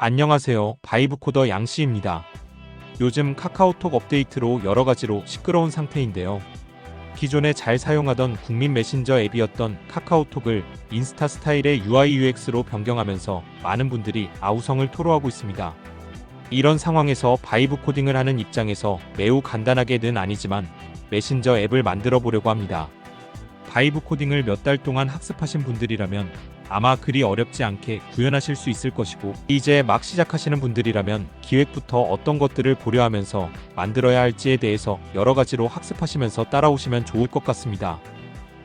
안녕하세요. 바이브코더 양씨입니다. 요즘 카카오톡 업데이트로 여러가지로 시끄러운 상태인데요. 기존에 잘 사용하던 국민 메신저 앱이었던 카카오톡을 인스타 스타일의 UI UX로 변경하면서 많은 분들이 아우성을 토로하고 있습니다. 이런 상황에서 바이브 코딩을 하는 입장에서 매우 간단하게는 아니지만 메신저 앱을 만들어 보려고 합니다. 바이브 코딩을 몇 달 동안 학습하신 분들이라면 아마 그리 어렵지 않게 구현하실 수 있을 것이고, 이제 막 시작하시는 분들이라면 기획부터 어떤 것들을 고려하면서 만들어야 할지에 대해서 여러 가지로 학습하시면서 따라오시면 좋을 것 같습니다.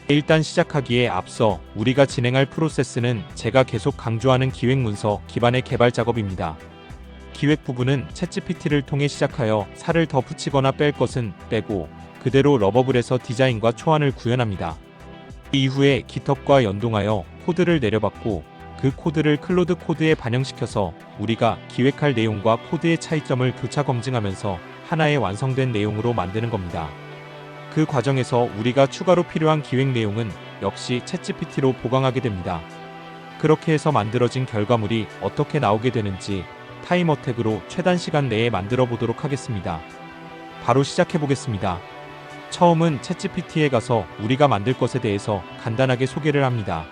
일단 시작하기에 앞서 우리가 진행할 프로세스는 제가 계속 강조하는 기획 문서 기반의 개발 작업입니다. 기획 부분은 챗GPT를 통해 시작하여 살을 더 붙이거나 뺄 것은 빼고 그대로 러버블에서 디자인과 초안을 구현합니다. 이후에 GitHub과 연동하여 코드를 내려받고 그 코드를 클로드 코드에 반영시켜서 우리가 기획할 내용과 코드의 차이점을 교차 검증하면서 하나의 완성된 내용으로 만드는 겁니다. 그 과정에서 우리가 추가로 필요한 기획 내용은 역시 챗GPT로 보강하게 됩니다. 그렇게 해서 만들어진 결과물이 어떻게 나오게 되는지 타임 어택으로 최단 시간 내에 만들어 보도록 하겠습니다. 바로 시작해 보겠습니다. 처음은 챗GPT에 가서 우리가 만들 것에 대해서 간단하게 소개를 합니다.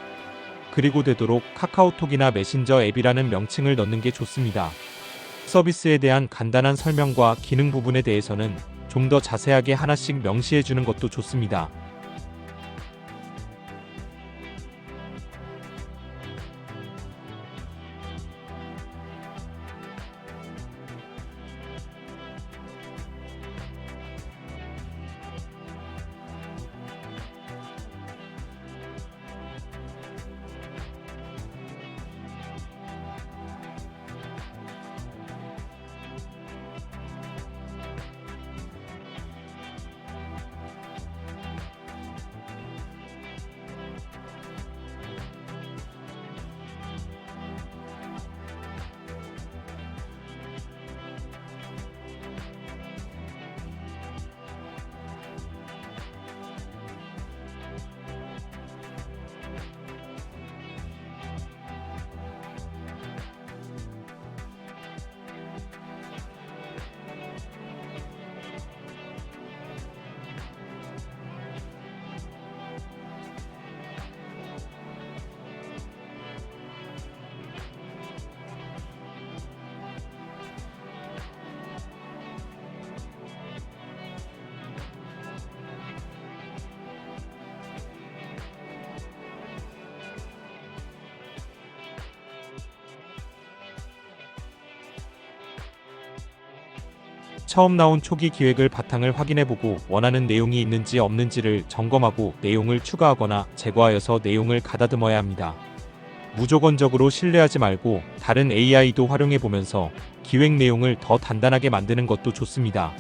그리고 되도록 카카오톡이나 메신저 앱이라는 명칭을 넣는 게 좋습니다. 서비스에 대한 간단한 설명과 기능 부분에 대해서는 좀 더 자세하게 하나씩 명시해 주는 것도 좋습니다. 처음 나온 초기 기획을 바탕을 확인해보고 원하는 내용이 있는지 없는지를 점검하고 내용을 추가하거나 제거하여서 내용을 가다듬어야 합니다. 무조건적으로 신뢰하지 말고 다른 AI도 활용해보면서 기획 내용을 더 단단하게 만드는 것도 좋습니다.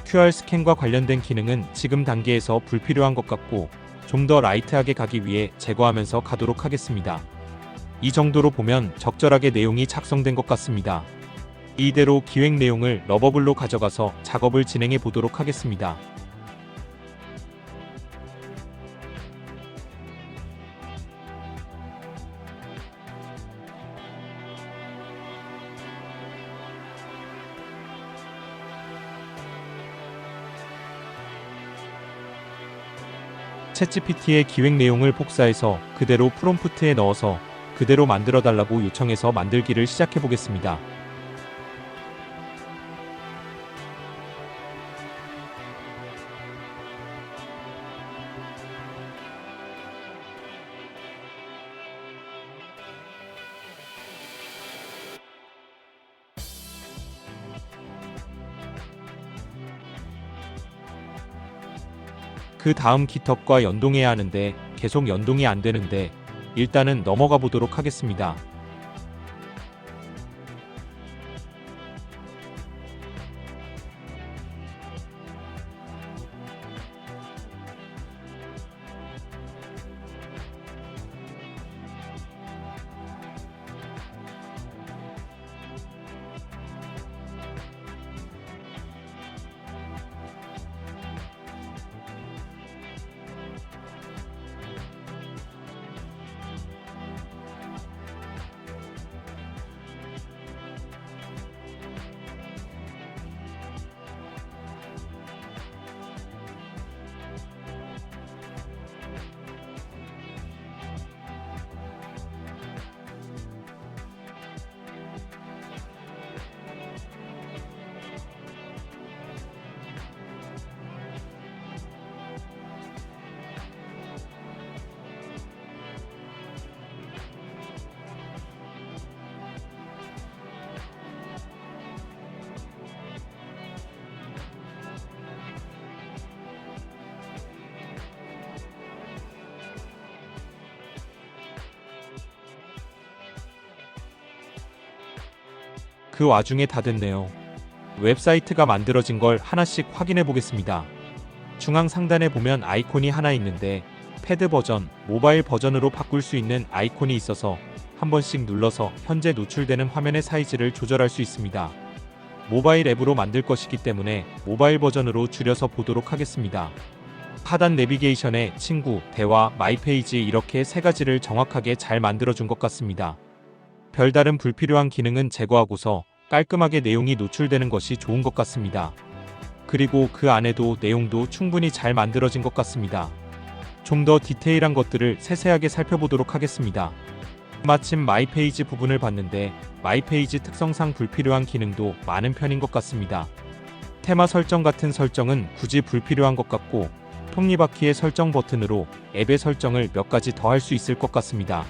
QR 스캔과 관련된 기능은 지금 단계에서 불필요한 것 같고 좀 더 라이트하게 가기 위해 제거하면서 가도록 하겠습니다. 이 정도로 보면 적절하게 내용이 작성된 것 같습니다. 이대로 기획 내용을 러버블로 가져가서 작업을 진행해 보도록 하겠습니다. 챗GPT의 기획 내용을 복사해서 그대로 프롬프트에 넣어서 그대로 만들어 달라고 요청해서 만들기를 시작해 보겠습니다. 그 다음 GitHub과 연동해야 하는데 계속 연동이 안 되는데 일단은 넘어가 보도록 하겠습니다. 그 와중에 다 됐네요. 웹사이트가 만들어진 걸 하나씩 확인해 보겠습니다. 중앙 상단에 보면 아이콘이 하나 있는데 패드 버전, 모바일 버전으로 바꿀 수 있는 아이콘이 있어서 한 번씩 눌러서 현재 노출되는 화면의 사이즈를 조절할 수 있습니다. 모바일 앱으로 만들 것이기 때문에 모바일 버전으로 줄여서 보도록 하겠습니다. 하단 내비게이션에 친구, 대화, 마이 페이지 이렇게 세 가지를 정확하게 잘 만들어준 것 같습니다. 별다른 불필요한 기능은 제거하고서 깔끔하게 내용이 노출되는 것이 좋은 것 같습니다. 그리고 그 안에도 내용도 충분히 잘 만들어진 것 같습니다. 좀 더 디테일한 것들을 세세하게 살펴보도록 하겠습니다. 마침 마이페이지 부분을 봤는데 마이페이지 특성상 불필요한 기능도 많은 편인 것 같습니다. 테마 설정 같은 설정은 굳이 불필요한 것 같고 톱니바퀴의 설정 버튼으로 앱의 설정을 몇 가지 더 할 수 있을 것 같습니다.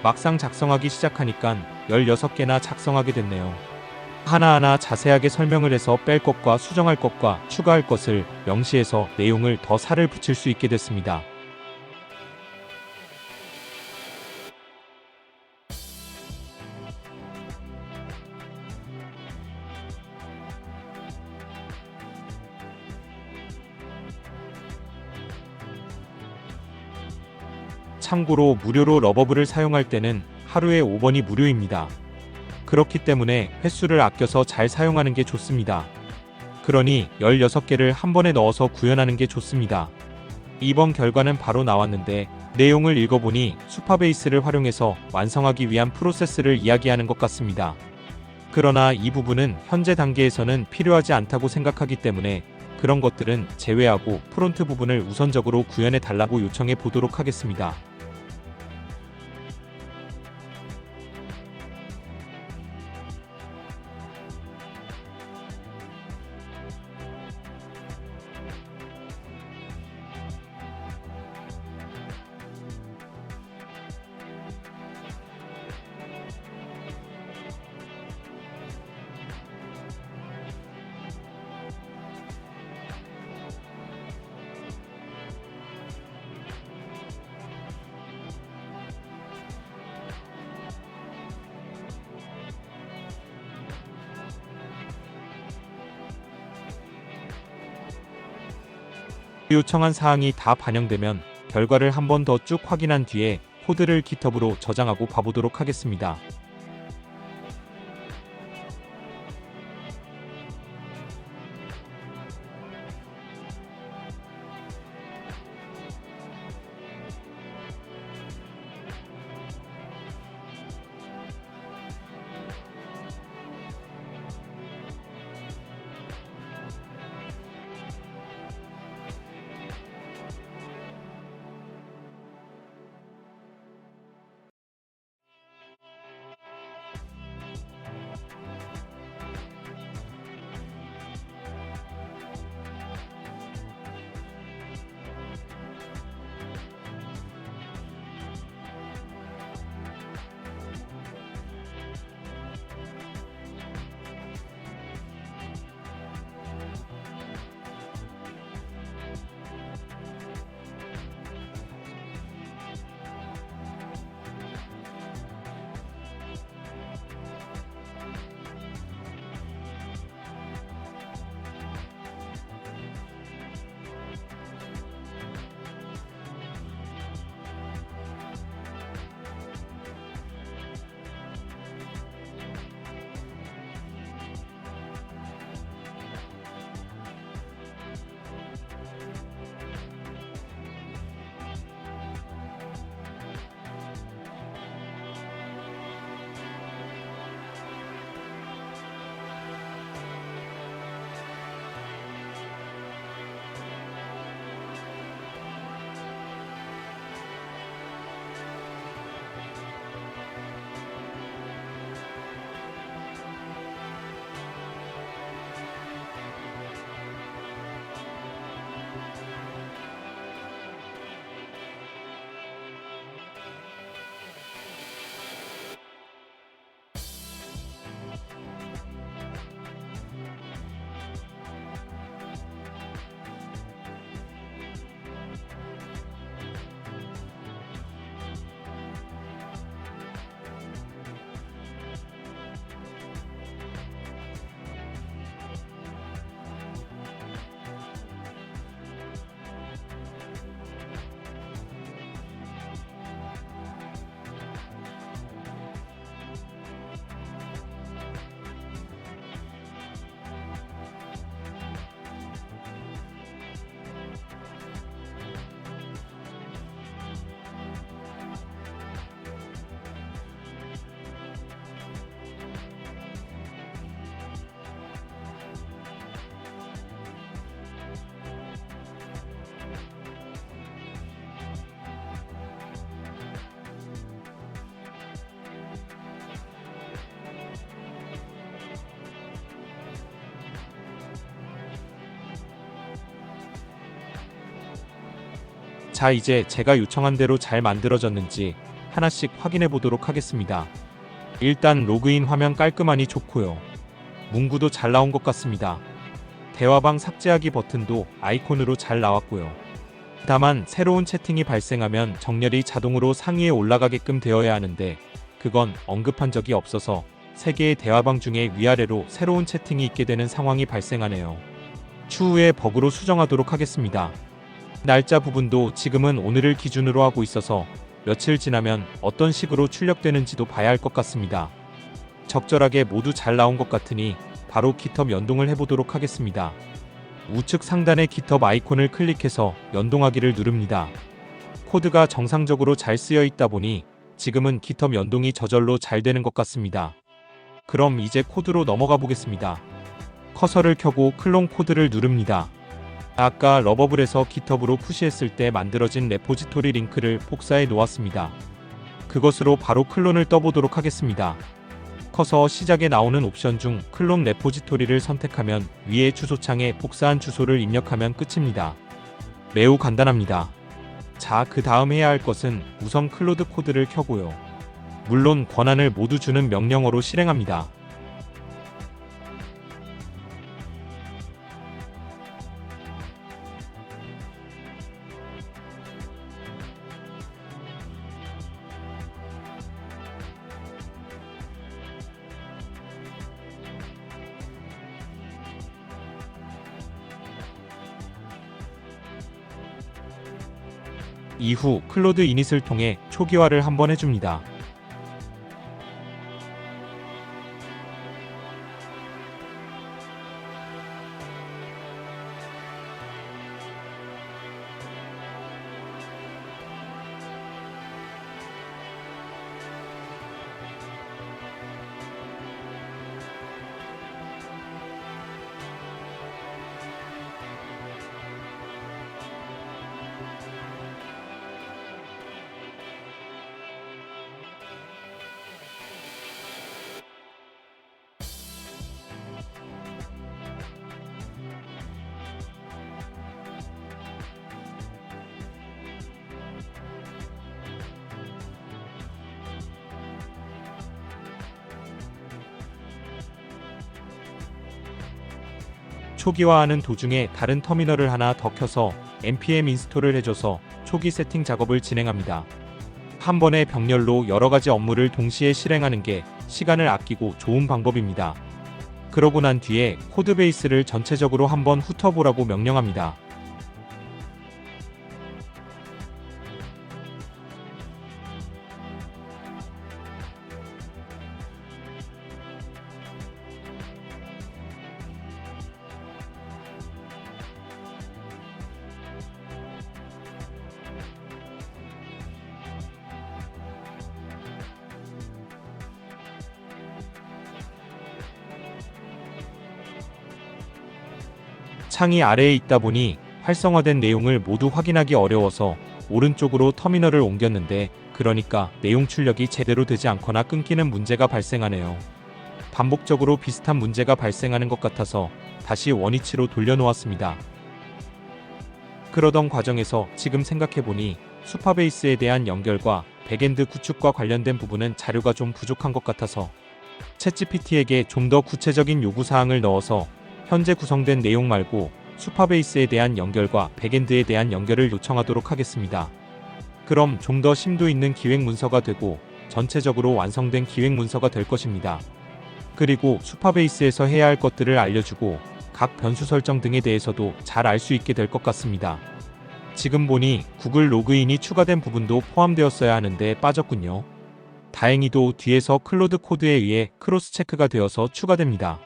막상 작성하기 시작하니깐 16개나 작성하게 됐네요. 하나하나 자세하게 설명을 해서 뺄 것과 수정할 것과 추가할 것을 명시해서 내용을 더 살을 붙일 수 있게 됐습니다. 참고로 무료로 러버블을 사용할 때는 하루에 5번이 무료입니다. 그렇기 때문에 횟수를 아껴서 잘 사용하는 게 좋습니다. 그러니 16개를 한 번에 넣어서 구현하는 게 좋습니다. 이번 결과는 바로 나왔는데 내용을 읽어보니 수파베이스를 활용해서 완성하기 위한 프로세스를 이야기하는 것 같습니다. 그러나 이 부분은 현재 단계에서는 필요하지 않다고 생각하기 때문에 그런 것들은 제외하고 프론트 부분을 우선적으로 구현해 달라고 요청해 보도록 하겠습니다. 요청한 사항이 다 반영되면 결과를 한 번 더 쭉 확인한 뒤에 코드를 GitHub으로 저장하고 봐보도록 하겠습니다. 자, 이제 제가 요청한 대로 잘 만들어졌는지 하나씩 확인해 보도록 하겠습니다. 일단 로그인 화면 깔끔하니 좋고요. 문구도 잘 나온 것 같습니다. 대화방 삭제하기 버튼도 아이콘으로 잘 나왔고요. 다만 새로운 채팅이 발생하면 정렬이 자동으로 상위에 올라가게끔 되어야 하는데 그건 언급한 적이 없어서 3개의 대화방 중에 위아래로 새로운 채팅이 있게 되는 상황이 발생하네요. 추후에 버그로 수정하도록 하겠습니다. 날짜 부분도 지금은 오늘을 기준으로 하고 있어서 며칠 지나면 어떤 식으로 출력되는지도 봐야 할 것 같습니다. 적절하게 모두 잘 나온 것 같으니 바로 GitHub 연동을 해보도록 하겠습니다. 우측 상단의 GitHub 아이콘을 클릭해서 연동하기를 누릅니다. 코드가 정상적으로 잘 쓰여 있다 보니 지금은 GitHub 연동이 저절로 잘 되는 것 같습니다. 그럼 이제 코드로 넘어가 보겠습니다. 커서를 켜고 클론 코드를 누릅니다. 아까 러버블에서 GitHub으로 푸시했을 때 만들어진 레포지토리 링크를 복사해 놓았습니다. 그것으로 바로 클론을 떠보도록 하겠습니다. 커서 시작에 나오는 옵션 중 클론 레포지토리를 선택하면 위에 주소창에 복사한 주소를 입력하면 끝입니다. 매우 간단합니다. 자, 그 다음 해야 할 것은 우선 클로드 코드를 켜고요. 물론 권한을 모두 주는 명령어로 실행합니다. 이후 클로드 이닛을 통해 초기화를 한번 해줍니다. 초기화하는 도중에 다른 터미널을 하나 더 켜서 npm 인스톨을 해줘서 초기 세팅 작업을 진행합니다. 한 번의 병렬로 여러가지 업무를 동시에 실행하는 게 시간을 아끼고 좋은 방법입니다. 그러고 난 뒤에 코드베이스를 전체적으로 한번 훑어보라고 명령합니다. 창이 아래에 있다 보니 활성화된 내용을 모두 확인하기 어려워서 오른쪽으로 터미널을 옮겼는데 그러니까 내용 출력이 제대로 되지 않거나 끊기는 문제가 발생하네요. 반복적으로 비슷한 문제가 발생하는 것 같아서 다시 원위치로 돌려놓았습니다. 그러던 과정에서 지금 생각해보니 수파베이스에 대한 연결과 백엔드 구축과 관련된 부분은 자료가 좀 부족한 것 같아서 챗GPT에게 좀 더 구체적인 요구사항을 넣어서 현재 구성된 내용 말고 수파베이스에 대한 연결과 백엔드에 대한 연결을 요청하도록 하겠습니다. 그럼 좀 더 심도 있는 기획 문서가 되고 전체적으로 완성된 기획 문서가 될 것입니다. 그리고 수파베이스에서 해야 할 것들을 알려주고 각 변수 설정 등에 대해서도 잘 알 수 있게 될 것 같습니다. 지금 보니 구글 로그인이 추가된 부분도 포함되었어야 하는데 빠졌군요. 다행히도 뒤에서 클로드 코드에 의해 크로스 체크가 되어서 추가됩니다.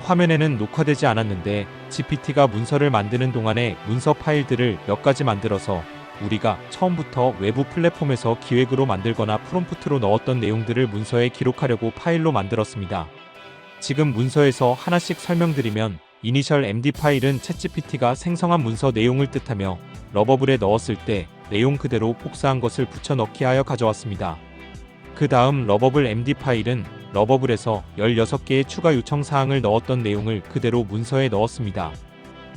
화면에는 녹화되지 않았는데 GPT가 문서를 만드는 동안에 문서 파일들을 몇 가지 만들어서 우리가 처음부터 외부 플랫폼에서 기획으로 만들거나 프롬프트로 넣었던 내용들을 문서에 기록하려고 파일로 만들었습니다. 지금 문서에서 하나씩 설명드리면 이니셜 MD 파일은 챗GPT가 생성한 문서 내용을 뜻하며 러버블에 넣었을 때 내용 그대로 복사한 것을 붙여넣기 하여 가져왔습니다. 그 다음 러버블 MD 파일은 러버블에서 16개의 추가 요청 사항을 넣었던 내용을 그대로 문서에 넣었습니다.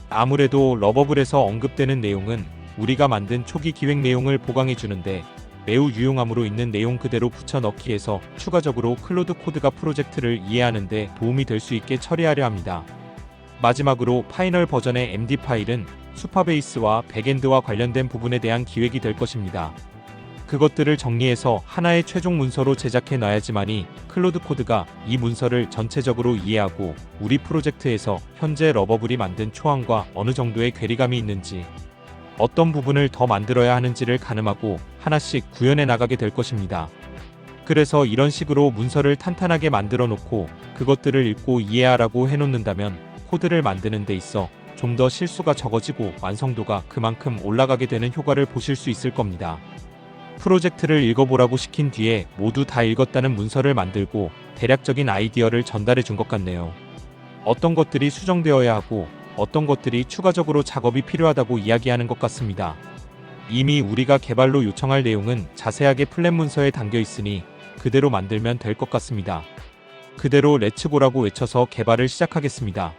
아무래도 러버블에서 언급되는 내용은 우리가 만든 초기 기획 내용을 보강해 주는데 매우 유용함으로 있는 내용 그대로 붙여넣기에서 추가적으로 클로드 코드가 프로젝트를 이해하는 데 도움이 될 수 있게 처리하려 합니다. 마지막으로 파이널 버전의 MD 파일은 수파베이스와 백엔드와 관련된 부분에 대한 기획이 될 것입니다. 그것들을 정리해서 하나의 최종 문서로 제작해 놔야지만이 클로드 코드가 이 문서를 전체적으로 이해하고 우리 프로젝트에서 현재 러버블이 만든 초안과 어느 정도의 괴리감이 있는지, 어떤 부분을 더 만들어야 하는지를 가늠하고 하나씩 구현해 나가게 될 것입니다. 그래서 이런 식으로 문서를 탄탄하게 만들어 놓고 그것들을 읽고 이해하라고 해놓는다면 코드를 만드는 데 있어 좀 더 실수가 적어지고 완성도가 그만큼 올라가게 되는 효과를 보실 수 있을 겁니다. 프로젝트를 읽어보라고 시킨 뒤에 모두 다 읽었다는 문서를 만들고 대략적인 아이디어를 전달해 준 것 같네요. 어떤 것들이 수정되어야 하고 어떤 것들이 추가적으로 작업이 필요하다고 이야기하는 것 같습니다. 이미 우리가 개발로 요청할 내용은 자세하게 플랫 문서에 담겨 있으니 그대로 만들면 될 것 같습니다. 그대로 렛츠고라고 외쳐서 개발을 시작하겠습니다.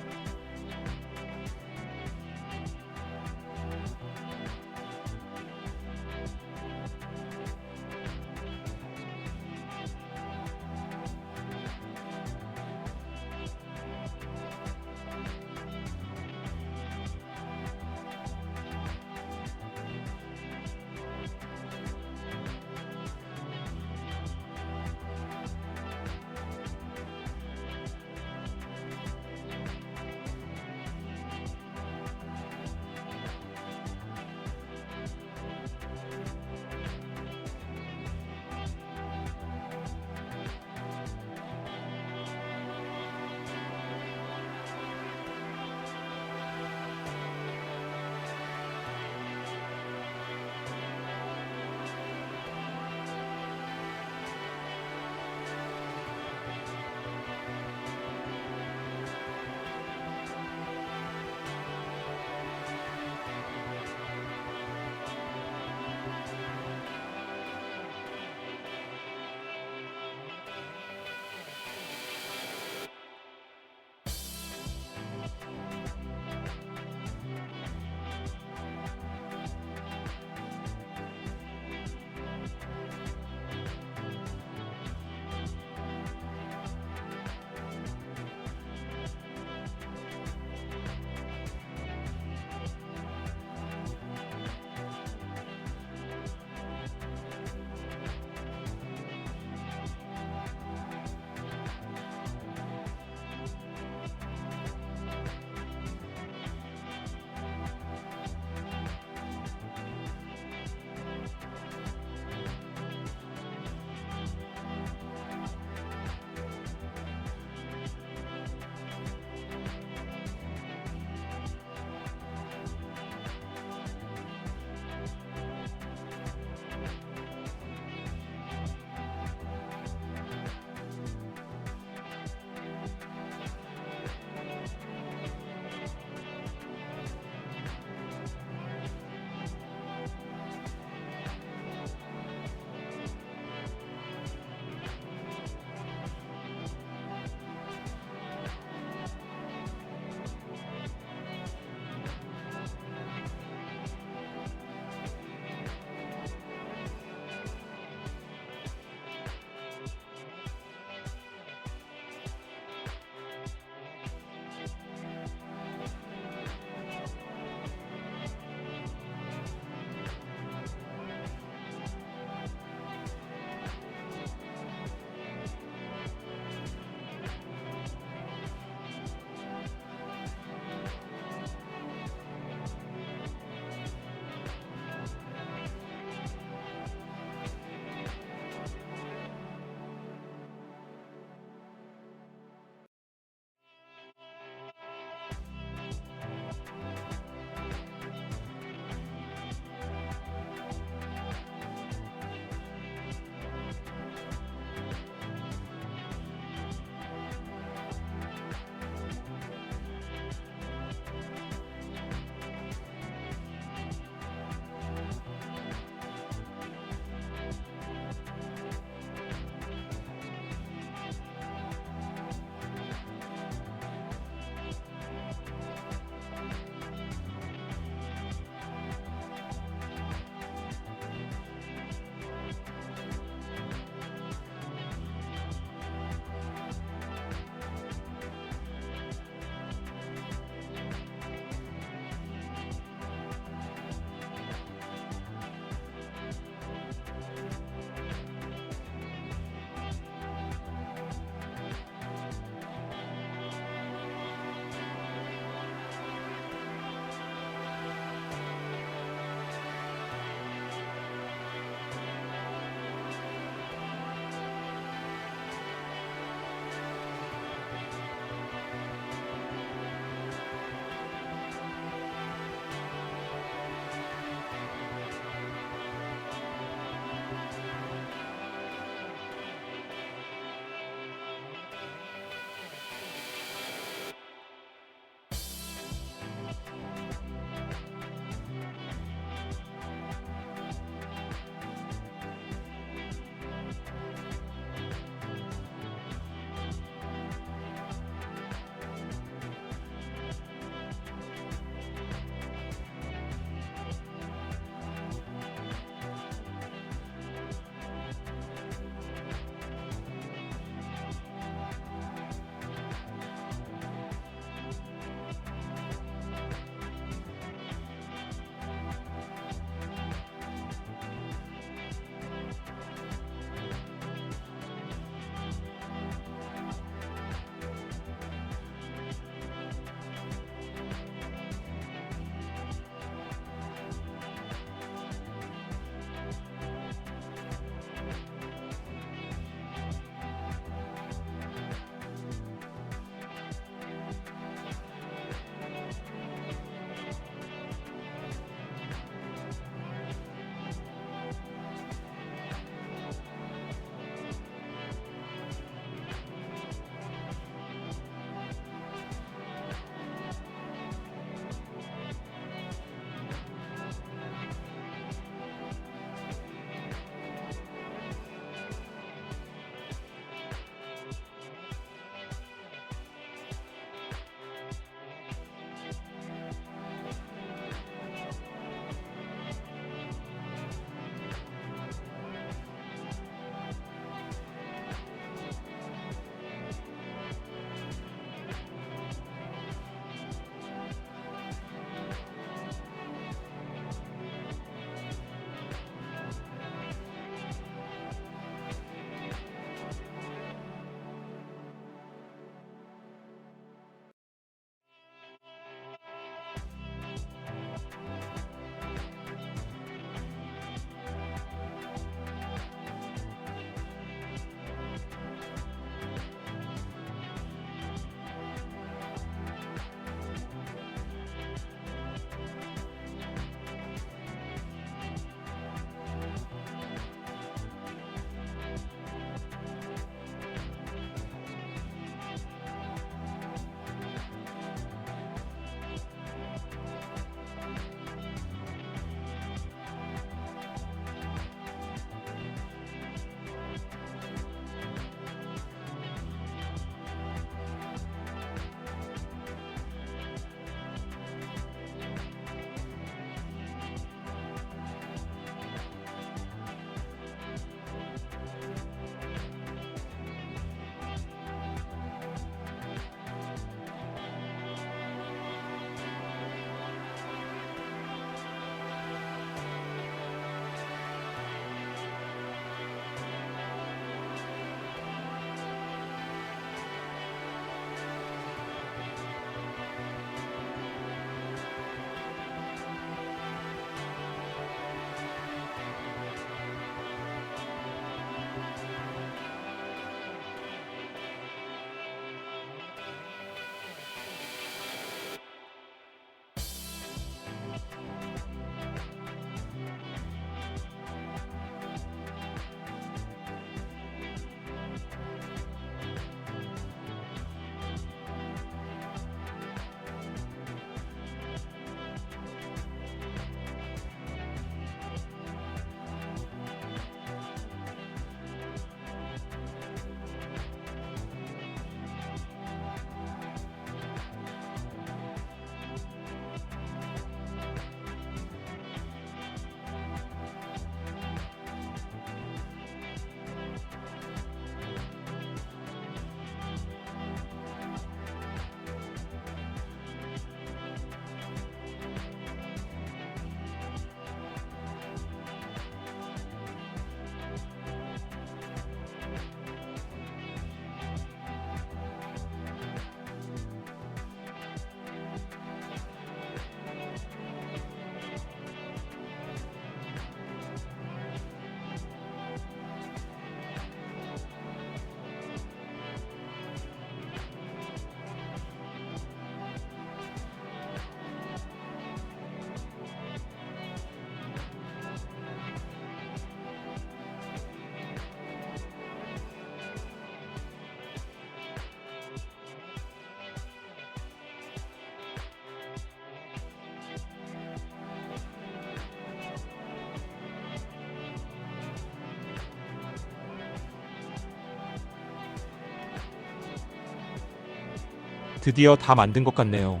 드디어 다 만든 것 같네요.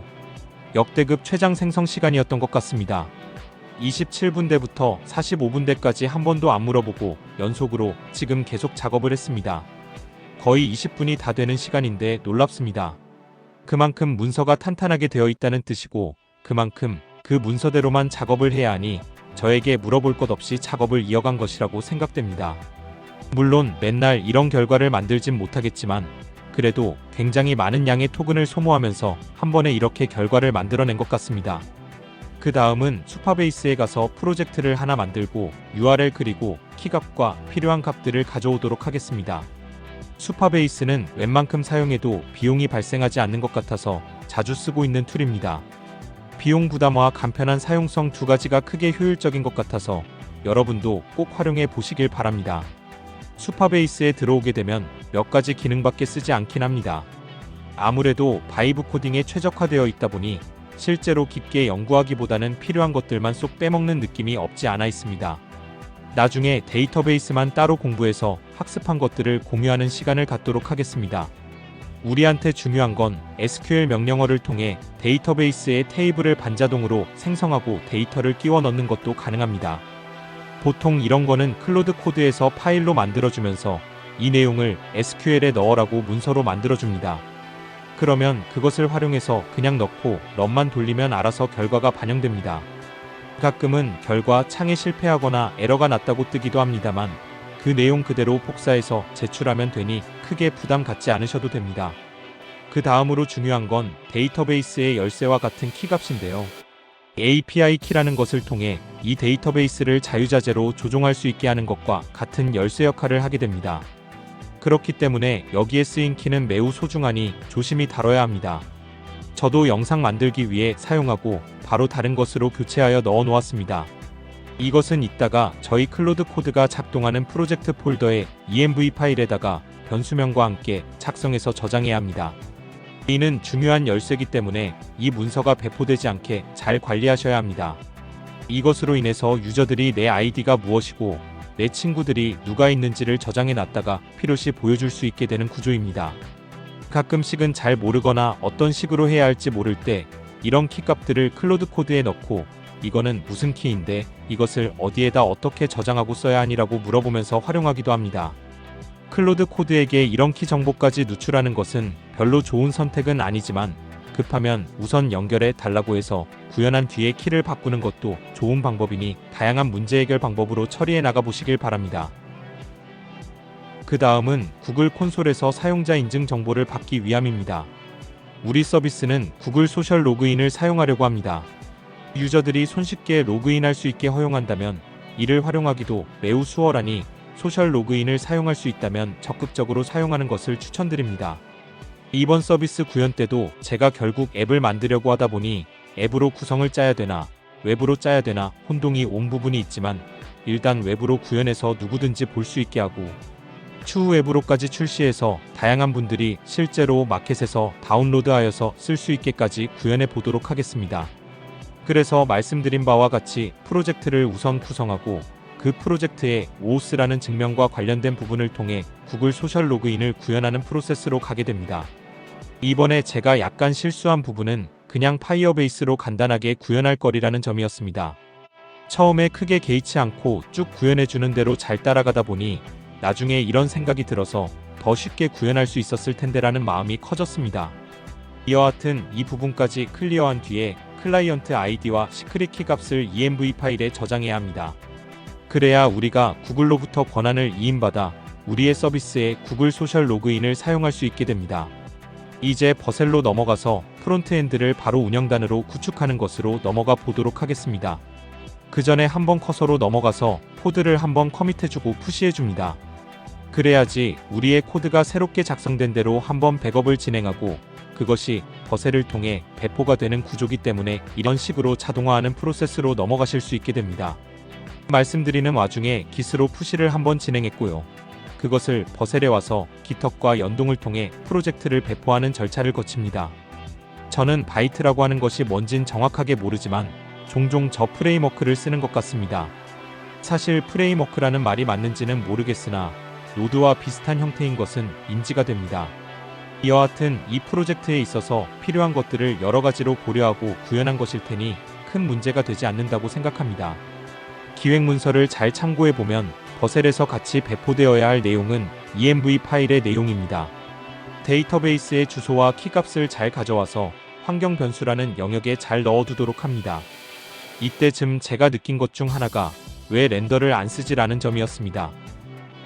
역대급 최장 생성 시간이었던 것 같습니다. 27분대부터 45분대까지 한 번도 안 물어보고 연속으로 지금 계속 작업을 했습니다. 거의 20분이 다 되는 시간인데 놀랍습니다. 그만큼 문서가 탄탄하게 되어 있다는 뜻이고 그만큼 그 문서대로만 작업을 해야 하니 저에게 물어볼 것 없이 작업을 이어간 것이라고 생각됩니다. 물론 맨날 이런 결과를 만들진 못하겠지만 그래도 굉장히 많은 양의 토큰을 소모하면서 한 번에 이렇게 결과를 만들어낸 것 같습니다. 그 다음은 수파베이스에 가서 프로젝트를 하나 만들고 URL 그리고 키값과 필요한 값들을 가져오도록 하겠습니다. 수파베이스는 웬만큼 사용해도 비용이 발생하지 않는 것 같아서 자주 쓰고 있는 툴입니다. 비용 부담과 간편한 사용성 두 가지가 크게 효율적인 것 같아서 여러분도 꼭 활용해 보시길 바랍니다. 수파베이스에 들어오게 되면 몇 가지 기능밖에 쓰지 않긴 합니다. 아무래도 바이브 코딩에 최적화되어 있다 보니 실제로 깊게 연구하기보다는 필요한 것들만 쏙 빼먹는 느낌이 없지 않아 있습니다. 나중에 데이터베이스만 따로 공부해서 학습한 것들을 공유하는 시간을 갖도록 하겠습니다. 우리한테 중요한 건 SQL 명령어를 통해 데이터베이스의 테이블을 반자동으로 생성하고 데이터를 끼워 넣는 것도 가능합니다. 보통 이런 거는 클로드 코드에서 파일로 만들어주면서 이 내용을 SQL에 넣으라고 문서로 만들어줍니다. 그러면 그것을 활용해서 그냥 넣고 런만 돌리면 알아서 결과가 반영됩니다. 가끔은 결과 창에 실패하거나 에러가 났다고 뜨기도 합니다만 그 내용 그대로 복사해서 제출하면 되니 크게 부담 갖지 않으셔도 됩니다. 그 다음으로 중요한 건 데이터베이스의 열쇠와 같은 키값인데요. API 키라는 것을 통해 이 데이터베이스를 자유자재로 조종할 수 있게 하는 것과 같은 열쇠 역할을 하게 됩니다. 그렇기 때문에 여기에 쓰인 키는 매우 소중하니 조심히 다뤄야 합니다. 저도 영상 만들기 위해 사용하고 바로 다른 것으로 교체하여 넣어 놓았습니다. 이것은 이따가 저희 클로드 코드가 작동하는 프로젝트 폴더에 env 파일에다가 변수명과 함께 작성해서 저장해야 합니다. 이는 중요한 열쇠이기 때문에 이 문서가 배포되지 않게 잘 관리하셔야 합니다. 이것으로 인해서 유저들이 내 아이디가 무엇이고 내 친구들이 누가 있는지를 저장해 놨다가 필요시 보여줄 수 있게 되는 구조입니다. 가끔씩은 잘 모르거나 어떤 식으로 해야 할지 모를 때 이런 키값들을 클로드 코드에 넣고 이거는 무슨 키인데 이것을 어디에다 어떻게 저장하고 써야 하니라고 물어보면서 활용하기도 합니다. 클로드 코드에게 이런 키 정보까지 누출하는 것은 별로 좋은 선택은 아니지만 급하면 우선 연결해 달라고 해서 구현한 뒤에 키를 바꾸는 것도 좋은 방법이니 다양한 문제 해결 방법으로 처리해 나가 보시길 바랍니다. 그 다음은 구글 콘솔에서 사용자 인증 정보를 받기 위함입니다. 우리 서비스는 구글 소셜 로그인을 사용하려고 합니다. 유저들이 손쉽게 로그인할 수 있게 허용한다면 이를 활용하기도 매우 수월하니 소셜 로그인을 사용할 수 있다면 적극적으로 사용하는 것을 추천드립니다. 이번 서비스 구현 때도 제가 결국 앱을 만들려고 하다 보니 앱으로 구성을 짜야 되나 웹으로 짜야 되나 혼동이 온 부분이 있지만 일단 웹으로 구현해서 누구든지 볼 수 있게 하고 추후 앱으로까지 출시해서 다양한 분들이 실제로 마켓에서 다운로드하여서 쓸 수 있게까지 구현해 보도록 하겠습니다. 그래서 말씀드린 바와 같이 프로젝트를 우선 구성하고 그 프로젝트의 OAuth라는 증명과 관련된 부분을 통해 구글 소셜 로그인을 구현하는 프로세스로 가게 됩니다. 이번에 제가 약간 실수한 부분은 그냥 파이어베이스로 간단하게 구현할 거리라는 점이었습니다. 처음에 크게 개의치 않고 쭉 구현해주는 대로 잘 따라가다 보니 나중에 이런 생각이 들어서 더 쉽게 구현할 수 있었을 텐데라는 마음이 커졌습니다. 이와 같은 이 부분까지 클리어한 뒤에 클라이언트 아이디와 시크릿 키 값을 env 파일에 저장해야 합니다. 그래야 우리가 구글로부터 권한을 이임받아 우리의 서비스에 구글 소셜 로그인을 사용할 수 있게 됩니다. 이제 버셀로 넘어가서 프론트엔드를 바로 운영단으로 구축하는 것으로 넘어가 보도록 하겠습니다. 그 전에 한번 커서로 넘어가서 코드를 한번 커밋해주고 푸시해줍니다. 그래야지 우리의 코드가 새롭게 작성된 대로 한번 백업을 진행하고 그것이 버셀을 통해 배포가 되는 구조기 때문에 이런 식으로 자동화하는 프로세스로 넘어가실 수 있게 됩니다. 말씀드리는 와중에 git으로 푸시를 한번 진행했고요. 그것을 버셀에 와서 GitHub과 연동을 통해 프로젝트를 배포하는 절차를 거칩니다. 저는 바이트라고 하는 것이 뭔진 정확하게 모르지만 종종 저 프레임워크를 쓰는 것 같습니다. 사실 프레임워크라는 말이 맞는지는 모르겠으나 노드와 비슷한 형태인 것은 인지가 됩니다. 여하튼 이 프로젝트에 있어서 필요한 것들을 여러 가지로 고려하고 구현한 것일 테니 큰 문제가 되지 않는다고 생각합니다. 기획 문서를 잘 참고해 보면 버셀에서 같이 배포되어야 할 내용은 ENV 파일의 내용입니다. 데이터베이스의 주소와 키값을 잘 가져와서 환경 변수라는 영역에 잘 넣어두도록 합니다. 이때쯤 제가 느낀 것 중 하나가 왜 렌더를 안 쓰지라는 점이었습니다.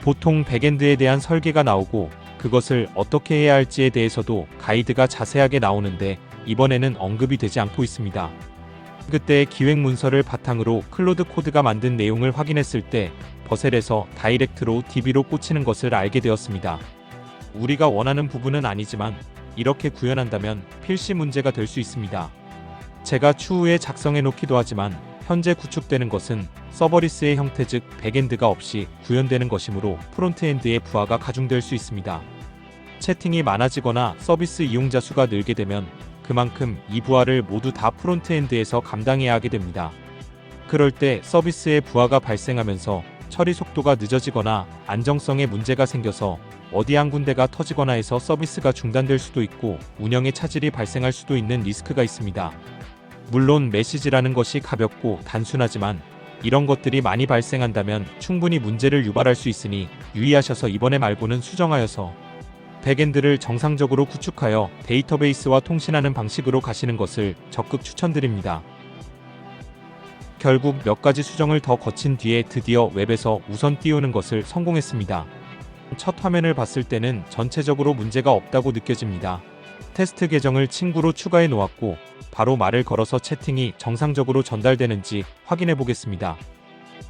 보통 백엔드에 대한 설계가 나오고 그것을 어떻게 해야 할지에 대해서도 가이드가 자세하게 나오는데 이번에는 언급이 되지 않고 있습니다. 그때 기획 문서를 바탕으로 클로드 코드가 만든 내용을 확인했을 때 버셀에서 다이렉트로 DB로 꽂히는 것을 알게 되었습니다. 우리가 원하는 부분은 아니지만 이렇게 구현한다면 필시 문제가 될 수 있습니다. 제가 추후에 작성해 놓기도 하지만 현재 구축되는 것은 서버리스의 형태 즉 백엔드가 없이 구현되는 것이므로 프론트엔드의 부하가 가중될 수 있습니다. 채팅이 많아지거나 서비스 이용자 수가 늘게 되면 그만큼 이 부하를 모두 다 프론트엔드에서 감당해야 하게 됩니다. 그럴 때 서비스의 부하가 발생하면서 처리 속도가 늦어지거나 안정성에 문제가 생겨서 어디 한 군데가 터지거나 해서 서비스가 중단될 수도 있고 운영에 차질이 발생할 수도 있는 리스크가 있습니다. 물론 메시지라는 것이 가볍고 단순하지만 이런 것들이 많이 발생한다면 충분히 문제를 유발할 수 있으니 유의하셔서 이번에 말고는 수정하여서 백엔드를 정상적으로 구축하여 데이터베이스와 통신하는 방식으로 가시는 것을 적극 추천드립니다. 결국 몇 가지 수정을 더 거친 뒤에 드디어 웹에서 우선 띄우는 것을 성공했습니다. 첫 화면을 봤을 때는 전체적으로 문제가 없다고 느껴집니다. 테스트 계정을 친구로 추가해 놓았고 바로 말을 걸어서 채팅이 정상적으로 전달되는지 확인해 보겠습니다.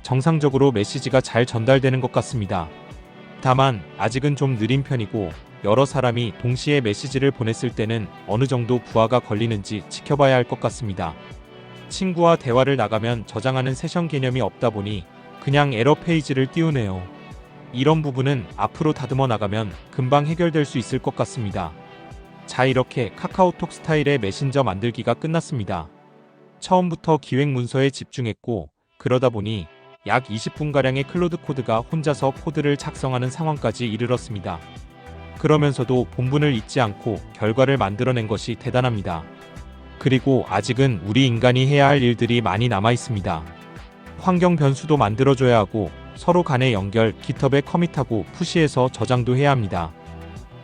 정상적으로 메시지가 잘 전달되는 것 같습니다. 다만 아직은 좀 느린 편이고 여러 사람이 동시에 메시지를 보냈을 때는 어느 정도 부하가 걸리는지 지켜봐야 할 것 같습니다. 친구와 대화를 나가면 저장하는 세션 개념이 없다 보니 그냥 에러 페이지를 띄우네요. 이런 부분은 앞으로 다듬어 나가면 금방 해결될 수 있을 것 같습니다. 자, 이렇게 카카오톡 스타일의 메신저 만들기가 끝났습니다. 처음부터 기획 문서에 집중했고 그러다 보니 약 20분가량의 클로드 코드가 혼자서 코드를 작성하는 상황까지 이르렀습니다. 그러면서도 본분을 잊지 않고 결과를 만들어낸 것이 대단합니다. 그리고 아직은 우리 인간이 해야 할 일들이 많이 남아 있습니다. 환경 변수도 만들어줘야 하고 서로 간의 연결, 깃허브에 커밋하고 푸시해서 저장도 해야 합니다.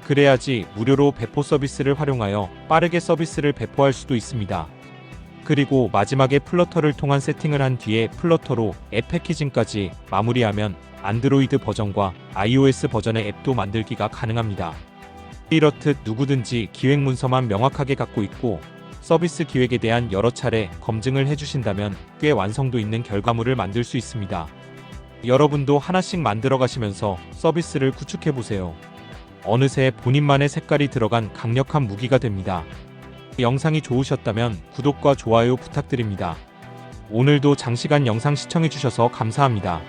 그래야지 무료로 배포 서비스를 활용하여 빠르게 서비스를 배포할 수도 있습니다. 그리고 마지막에 플러터를 통한 세팅을 한 뒤에 플러터로 앱 패키징까지 마무리하면 안드로이드 버전과 iOS 버전의 앱도 만들기가 가능합니다. 이렇듯 누구든지 기획 문서만 명확하게 갖고 있고 서비스 기획에 대한 여러 차례 검증을 해주신다면 꽤 완성도 있는 결과물을 만들 수 있습니다. 여러분도 하나씩 만들어 가시면서 서비스를 구축해보세요. 어느새 본인만의 색깔이 들어간 강력한 무기가 됩니다. 영상이 좋으셨다면 구독과 좋아요 부탁드립니다. 오늘도 장시간 영상 시청해주셔서 감사합니다.